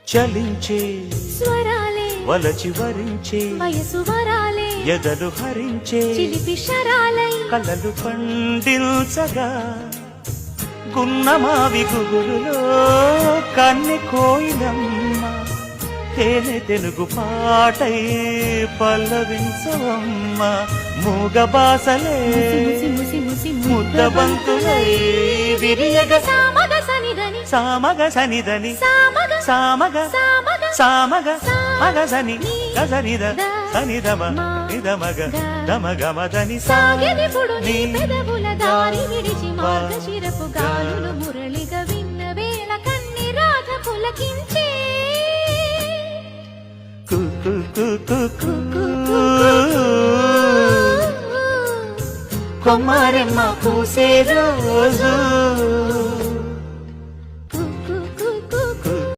చలించే స్వరాలే వలచి వరించే వయసు వరాలే ఎదలు హరించే చిలిపి శరాలై కలలు పండించగా గున్నమావి గుగురులో కన్నె కోయిలమ్మ తేనె తెలుగు పాటై పల్లవించవమ్మ మూగ బాసలే ముద్ద బంతులై విరియగ సామగ సనిదని సామగ సనిదని సామగ సామగ సామగ సామగ మగసని గసనిద సనిదమ నిదమగ దమగమదని సాగెదిపుడు నీ పెదవుల దారి విడిచి మార్గశిరపు గాలులు మురళిగా విన్న వేళ కన్ని రాధ పులకించే కు కు కు కు కు కొమ్మారెమ్మ పూసే రోజు